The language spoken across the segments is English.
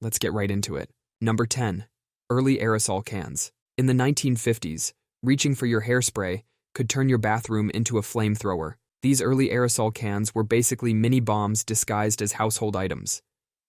Let's get right into it. Number 10. Early aerosol cans. In the 1950s, reaching for your hairspray could turn your bathroom into a flamethrower. These early aerosol cans were basically mini bombs disguised as household items.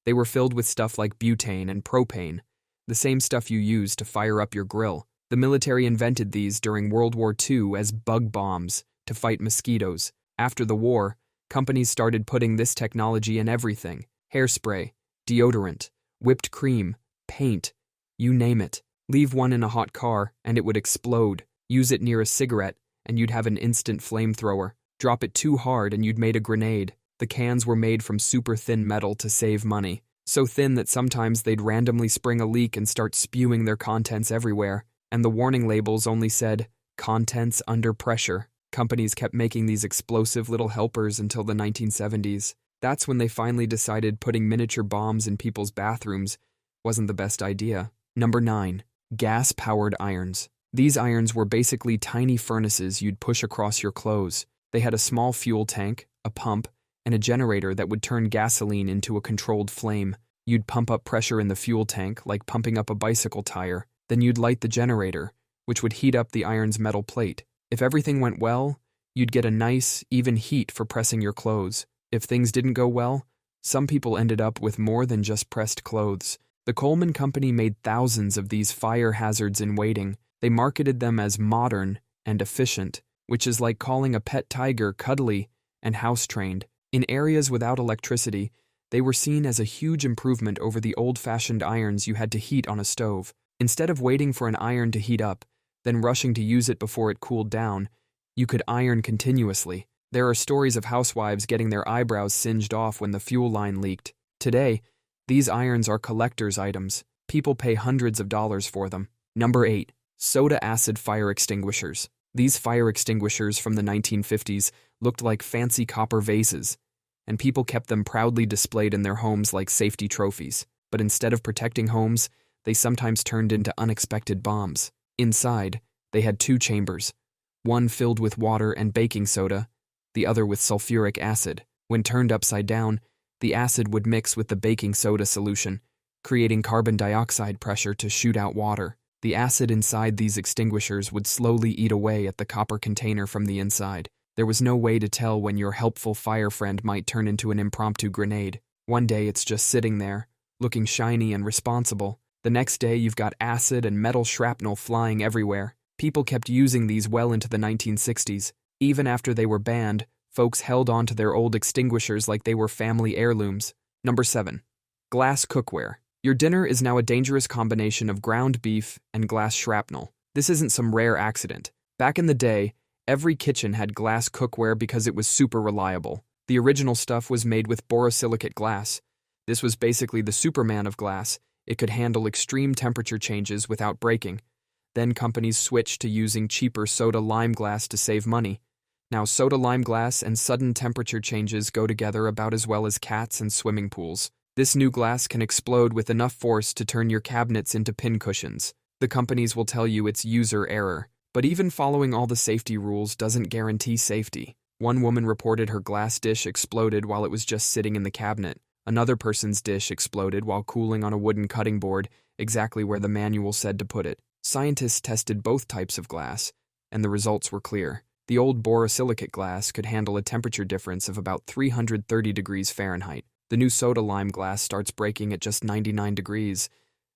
They were filled with stuff like butane and propane, the same stuff you use to fire up your grill. The military invented these during World War II as bug bombs to fight mosquitoes. After the war, companies started putting this technology in everything: hairspray, deodorant, whipped cream, paint, you name it. Leave one in a hot car and it would explode. Use it near a cigarette and you'd have an instant flamethrower. Drop it too hard and you'd made a grenade. The cans were made from super thin metal to save money. So thin that sometimes they'd randomly spring a leak and start spewing their contents everywhere. And the warning labels only said, "Contents under pressure." Companies kept making these explosive little helpers until the 1970s. That's when they finally decided putting miniature bombs in people's bathrooms wasn't the best idea. Number 9. Gas-powered irons. These irons were basically tiny furnaces you'd push across your clothes. They had a small fuel tank, a pump, and a generator that would turn gasoline into a controlled flame. You'd pump up pressure in the fuel tank, like pumping up a bicycle tire. Then you'd light the generator, which would heat up the iron's metal plate. If everything went well, you'd get a nice, even heat for pressing your clothes. If things didn't go well, some people ended up with more than just pressed clothes. The Coleman Company made thousands of these fire hazards in waiting. They marketed them as modern and efficient, which is like calling a pet tiger cuddly and house-trained. In areas without electricity, they were seen as a huge improvement over the old-fashioned irons you had to heat on a stove. Instead of waiting for an iron to heat up, then rushing to use it before it cooled down, you could iron continuously. There are stories of housewives getting their eyebrows singed off when the fuel line leaked. Today, these irons are collector's items. People pay hundreds of dollars for them. Number 8. Soda acid fire extinguishers. These fire extinguishers from the 1950s looked like fancy copper vases, and people kept them proudly displayed in their homes like safety trophies. But instead of protecting homes, they sometimes turned into unexpected bombs. Inside, they had two chambers, one filled with water and baking soda, the other with sulfuric acid. When turned upside down, the acid would mix with the baking soda solution, creating carbon dioxide pressure to shoot out water. The acid inside these extinguishers would slowly eat away at the copper container from the inside. There was no way to tell when your helpful fire friend might turn into an impromptu grenade. One day it's just sitting there, looking shiny and responsible. The next day you've got acid and metal shrapnel flying everywhere. People kept using these well into the 1960s. Even after they were banned, folks held on to their old extinguishers like they were family heirlooms. Number 7. Glass cookware. Your dinner is now a dangerous combination of ground beef and glass shrapnel. This isn't some rare accident. Back in the day, every kitchen had glass cookware because it was super reliable. The original stuff was made with borosilicate glass. This was basically the Superman of glass. It could handle extreme temperature changes without breaking. Then companies switched to using cheaper soda-lime glass to save money. Now soda-lime glass and sudden temperature changes go together about as well as cats and swimming pools. This new glass can explode with enough force to turn your cabinets into pincushions. The companies will tell you it's user error. But even following all the safety rules doesn't guarantee safety. One woman reported her glass dish exploded while it was just sitting in the cabinet. Another person's dish exploded while cooling on a wooden cutting board, exactly where the manual said to put it. Scientists tested both types of glass, and the results were clear. The old borosilicate glass could handle a temperature difference of about 330 degrees Fahrenheit. The new soda-lime glass starts breaking at just 99 degrees.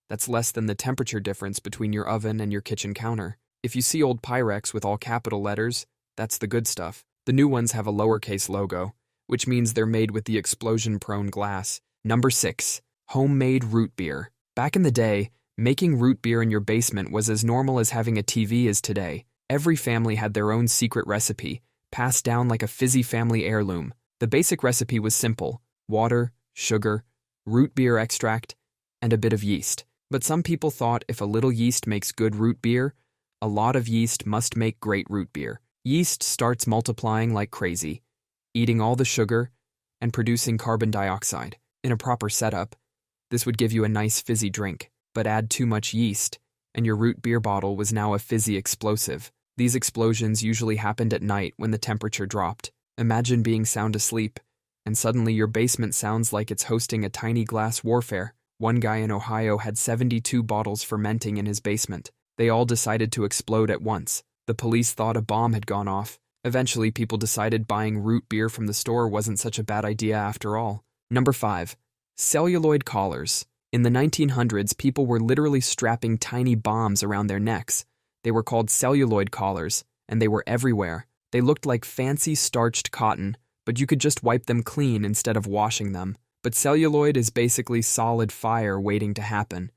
That's less than the temperature difference between your oven and your kitchen counter. If you see old Pyrex with all capital letters, that's the good stuff. The new ones have a lowercase logo, which means they're made with the explosion-prone glass. Number 6. Homemade root beer. Back in the day, making root beer in your basement was as normal as having a TV is today. Every family had their own secret recipe, passed down like a fizzy family heirloom. The basic recipe was simple: water, sugar, root beer extract, and a bit of yeast. But some people thought if a little yeast makes good root beer, a lot of yeast must make great root beer. Yeast starts multiplying like crazy, eating all the sugar and producing carbon dioxide. In a proper setup, this would give you a nice fizzy drink, but add too much yeast, and your root beer bottle was now a fizzy explosive. These explosions usually happened at night when the temperature dropped. Imagine being sound asleep, and suddenly your basement sounds like it's hosting a tiny glass warfare. One guy in Ohio had 72 bottles fermenting in his basement. They all decided to explode at once. The police thought a bomb had gone off. Eventually, people decided buying root beer from the store wasn't such a bad idea after all. Number 5. Celluloid collars. In the 1900s, people were literally strapping tiny bombs around their necks. They were called celluloid collars, and they were everywhere. They looked like fancy starched cotton, but you could just wipe them clean instead of washing them. But celluloid is basically solid fire waiting to happen.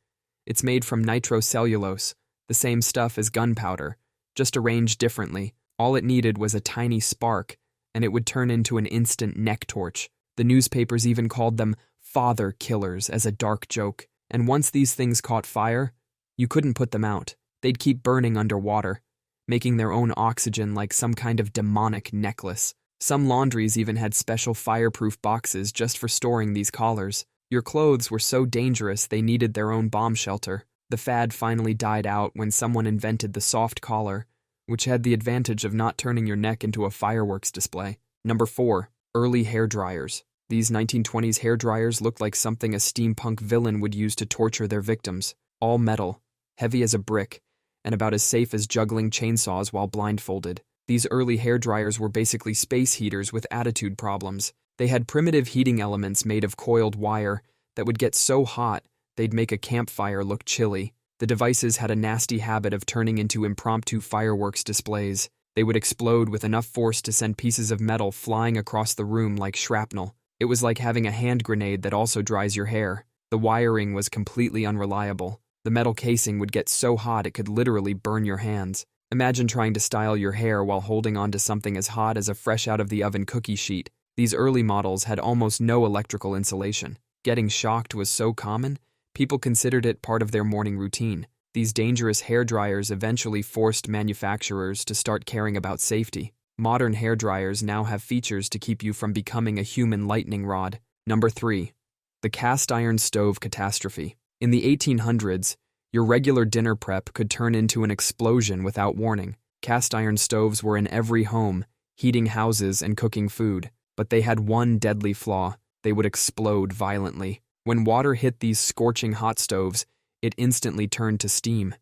It's made from nitrocellulose, the same stuff as gunpowder, just arranged differently. All it needed was a tiny spark, and it would turn into an instant neck torch. The newspapers even called them father killers as a dark joke. And once these things caught fire, you couldn't put them out. They'd keep burning underwater, making their own oxygen like some kind of demonic necklace. Some laundries even had special fireproof boxes just for storing these collars. Your clothes were so dangerous they needed their own bomb shelter. The fad finally died out when someone invented the soft collar, which had the advantage of not turning your neck into a fireworks display. Number 4. Early hair dryers. These 1920s hair dryers looked like something a steampunk villain would use to torture their victims. All metal, heavy as a brick, and about as safe as juggling chainsaws while blindfolded. These early hair dryers were basically space heaters with attitude problems. They had primitive heating elements made of coiled wire that would get so hot they'd make a campfire look chilly. The devices had a nasty habit of turning into impromptu fireworks displays. They would explode with enough force to send pieces of metal flying across the room like shrapnel. It was like having a hand grenade that also dries your hair. The wiring was completely unreliable. The metal casing would get so hot it could literally burn your hands. Imagine trying to style your hair while holding onto something as hot as a fresh-out-of-the-oven cookie sheet. These early models had almost no electrical insulation. Getting shocked was so common, people considered it part of their morning routine. These dangerous hair dryers eventually forced manufacturers to start caring about safety. Modern hair dryers now have features to keep you from becoming a human lightning rod. Number 3. The cast iron stove catastrophe. In the 1800s, your regular dinner prep could turn into an explosion without warning. Cast iron stoves were in every home, heating houses and cooking food. But they had one deadly flaw: they would explode violently. When water hit these scorching hot stoves, it instantly turned to steam.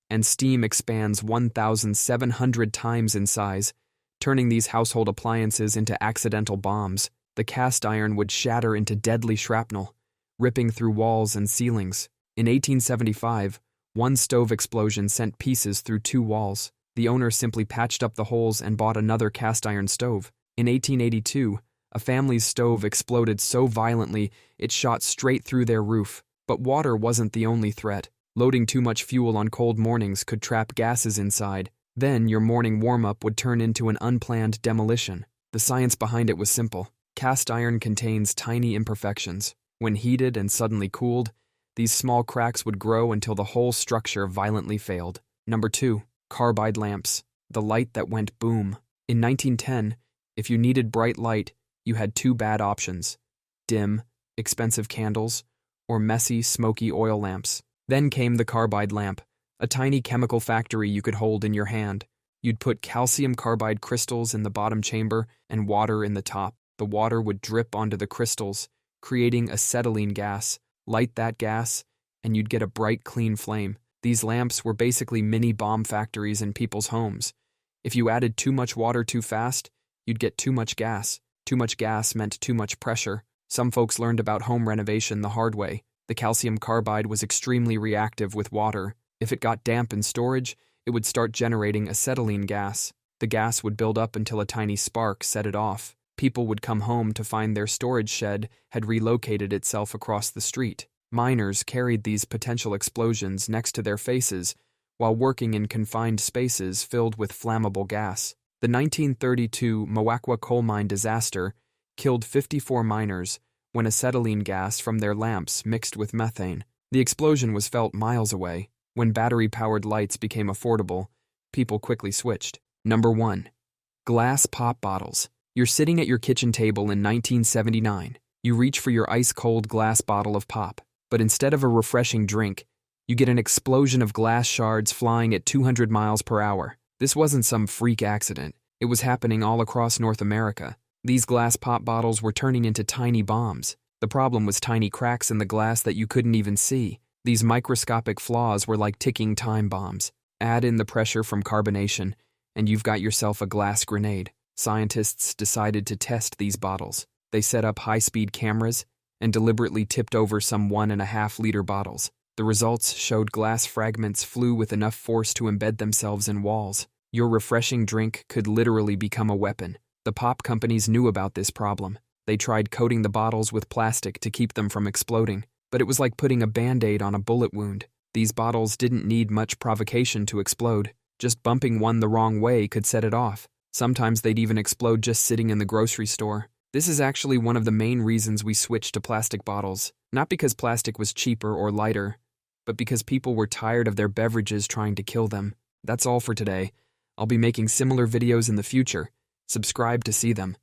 And steam expands 1,700 times in size, turning these household appliances into accidental bombs. The cast iron would shatter into deadly shrapnel, ripping through walls and ceilings. In 1875, one stove explosion sent pieces through 2 walls. The owner simply patched up the holes and bought another cast iron stove. In 1882, a family's stove exploded so violently it shot straight through their roof. But water wasn't the only threat. Loading too much fuel on cold mornings could trap gases inside. Then your morning warm-up would turn into an unplanned demolition. The science behind it was simple. Cast iron contains tiny imperfections. When heated and suddenly cooled, these small cracks would grow until the whole structure violently failed. Number 2. Carbide lamps. The light that went boom. In 1910, if you needed bright light, you had 2 bad options: dim, expensive candles, or messy, smoky oil lamps. Then came the carbide lamp, a tiny chemical factory you could hold in your hand. You'd put calcium carbide crystals in the bottom chamber and water in the top. The water would drip onto the crystals, creating acetylene gas. Light that gas, and you'd get a bright, clean flame. These lamps were basically mini bomb factories in people's homes. If you added too much water too fast, you'd get too much gas. Too much gas meant too much pressure. Some folks learned about home renovation the hard way. The calcium carbide was extremely reactive with water. If it got damp in storage, it would start generating acetylene gas. The gas would build up until a tiny spark set it off. People would come home to find their storage shed had relocated itself across the street. Miners carried these potential explosions next to their faces while working in confined spaces filled with flammable gas. The 1932 Moakwa coal mine disaster killed 54 miners when acetylene gas from their lamps mixed with methane. The explosion was felt miles away. When battery-powered lights became affordable, people quickly switched. Number 1. Glass pop bottles. You're sitting at your kitchen table in 1979. You reach for your ice-cold glass bottle of pop, but instead of a refreshing drink, you get an explosion of glass shards flying at 200 miles per hour. This wasn't some freak accident. It was happening all across North America. These glass pop bottles were turning into tiny bombs. The problem was tiny cracks in the glass that you couldn't even see. These microscopic flaws were like ticking time bombs. Add in the pressure from carbonation, and you've got yourself a glass grenade. Scientists decided to test these bottles. They set up high-speed cameras and deliberately tipped over some 1.5-liter bottles. The results showed glass fragments flew with enough force to embed themselves in walls. Your refreshing drink could literally become a weapon. The pop companies knew about this problem. They tried coating the bottles with plastic to keep them from exploding, but it was like putting a Band-Aid on a bullet wound. These bottles didn't need much provocation to explode. Just bumping one the wrong way could set it off. Sometimes they'd even explode just sitting in the grocery store. This is actually one of the main reasons we switched to plastic bottles. Not because plastic was cheaper or lighter, but because people were tired of their beverages trying to kill them. That's all for today. I'll be making similar videos in the future. Subscribe to see them.